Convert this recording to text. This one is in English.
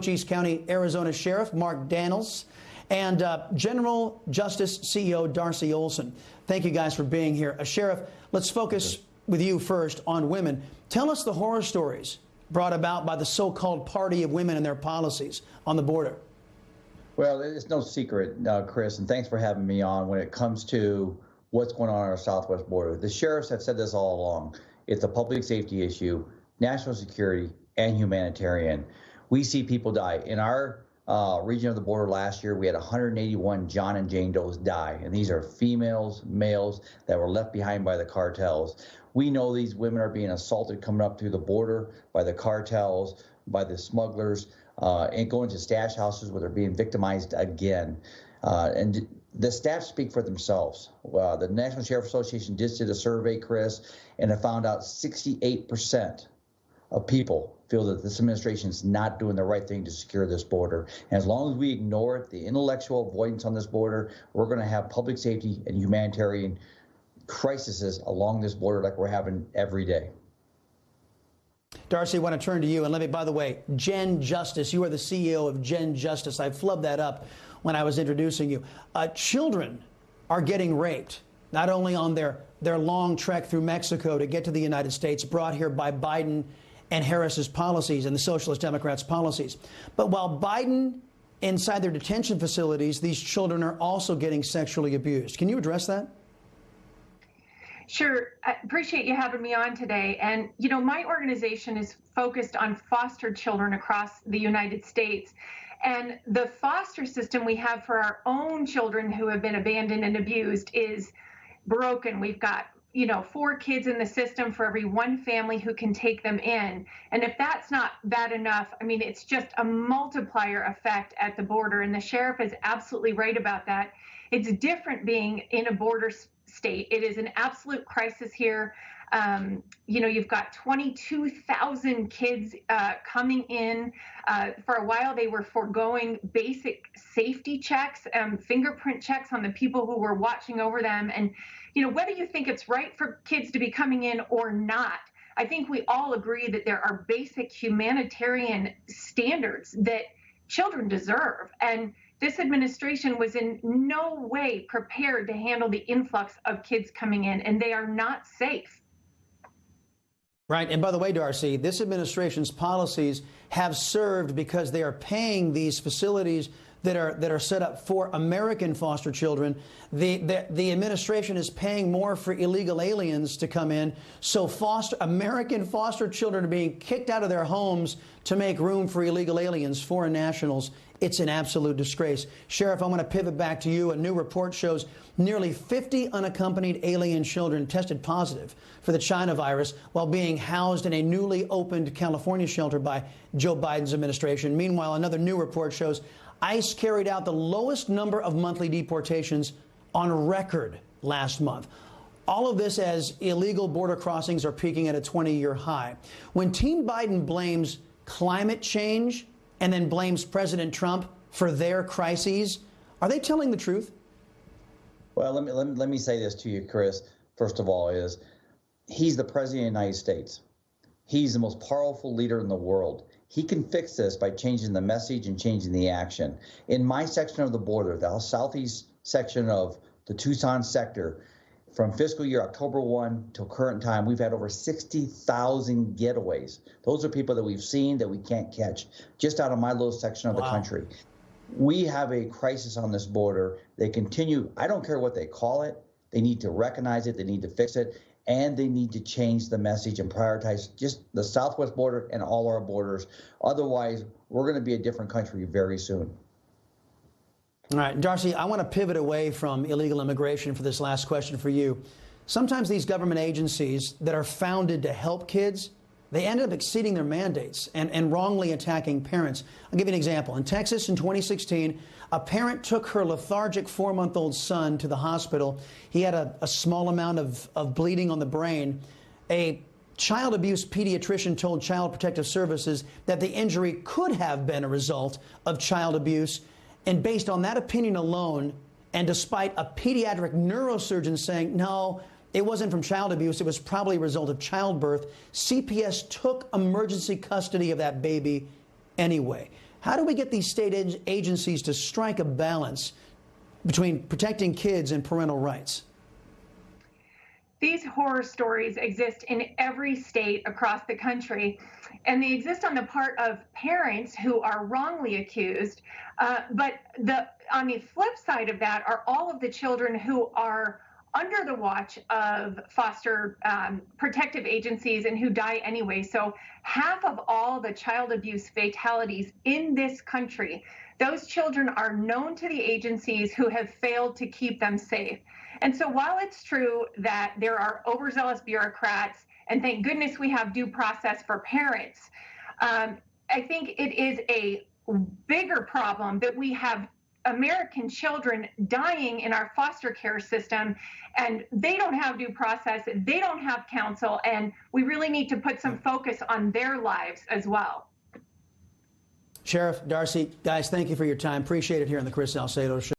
East County, Arizona Sheriff Mark Daniels, and General Justice CEO Darcy Olsen. Thank you guys for being here. Sheriff, let's focus with you first on women. Tell us the horror stories brought about by the so-called party of women and their policies on the border. Well, it's no secret, Chris, and thanks for having me on when it comes to what's going on our southwest border. The sheriffs have said this all along. It's a public safety issue, national security, and humanitarian. We see people die. In our region of the border last year, we had 181 John and Jane Does die. And these are females, males that were left behind by the cartels. We know these women are being assaulted coming up through the border by the cartels, by the smugglers, and going to stash houses where they're being victimized again. And the stats speak for themselves. The National Sheriff Association just did a survey, Chris, and it found out 68% of people feel that this administration is not doing the right thing to secure this border. And as long as we ignore it, the intellectual avoidance on this border, we're going to have public safety and humanitarian crises along this border like we're having every day. Darcy, I want to turn to you. And let me, by the way, Gen Justice, you are the CEO of Gen Justice. I flubbed that up when I was introducing you. Children are getting raped, not only on their long trek through Mexico to get to the United States, brought here by Biden and Harris's policies and the Socialist Democrats' policies. But while Biden inside their detention facilities, these children are also getting sexually abused. Can you address that? Sure. I appreciate you having me on today. And, you know, my organization is focused on foster children across the United States. And the foster system we have for our own children who have been abandoned and abused is broken. We've got 4 kids in the system for every 1 family who can take them in. And if that's not bad enough, I mean, it's just a multiplier effect at the border. And the sheriff is absolutely right about that. It's different being in a border state. It is an absolute crisis here. You've got 22,000 kids coming in. For a while, they were foregoing basic safety checks, fingerprint checks on the people who were watching over them. And, whether you think it's right for kids to be coming in or not, I think we all agree that there are basic humanitarian standards that children deserve. And this administration was in no way prepared to handle the influx of kids coming in, and they are not safe. Right. And by the way, Darcy, this administration's policies have served because they are paying these facilities that are set up for American foster children. The administration is paying more for illegal aliens to come in. So American foster children are being kicked out of their homes to make room for illegal aliens, foreign nationals. It's an absolute disgrace. Sheriff, I want to pivot back to you. A new report shows nearly 50 unaccompanied alien children tested positive for the China virus while being housed in a newly opened California shelter by Joe Biden's administration. Meanwhile, another new report shows ICE carried out the lowest number of monthly deportations on record last month. All of this as illegal border crossings are peaking at a 20-year high. When Team Biden blames climate change and then blames President Trump for their crises, are they telling the truth? Well, let me say this to you, Chris. First of all, is he's the president of the United States. He's the most powerful leader in the world. He can fix this by changing the message and changing the action. In my section of the border, the southeast section of the Tucson sector, from fiscal year October 1 till current time, we've had over 60,000 getaways. Those are people that we've seen that we can't catch just out of my little section of the country. We have a crisis on this border. They continue. I don't care what they call it. They need to recognize it. They need to fix it. And they need to change the message and prioritize just the southwest border and all our borders. Otherwise, we're going to be a different country very soon. All right, Darcy, I want to pivot away from illegal immigration for this last question for you. Sometimes these government agencies that are founded to help kids, they end up exceeding their mandates and wrongly attacking parents. I'll give you an example. In Texas in 2016, a parent took her lethargic 4-month-old son to the hospital. He had a small amount of bleeding on the brain. A child abuse pediatrician told Child Protective Services that the injury could have been a result of child abuse. And based on that opinion alone, and despite a pediatric neurosurgeon saying, no, it wasn't from child abuse, it was probably a result of childbirth, CPS took emergency custody of that baby anyway. How do we get these state agencies to strike a balance between protecting kids and parental rights? These horror stories exist in every state across the country, and they exist on the part of parents who are wrongly accused. But on the flip side of that are all of the children who are under the watch of foster protective agencies and who die anyway. So half of all the child abuse fatalities in this country, those children are known to the agencies who have failed to keep them safe. And so while it's true that there are overzealous bureaucrats, and thank goodness we have due process for parents, I think it is a bigger problem that we have American children dying in our foster care system, and they don't have due process, they don't have counsel, and we really need to put some focus on their lives as well. Sheriff, Darcy, guys, thank you for your time. Appreciate it here on the Chris Salcedo Show.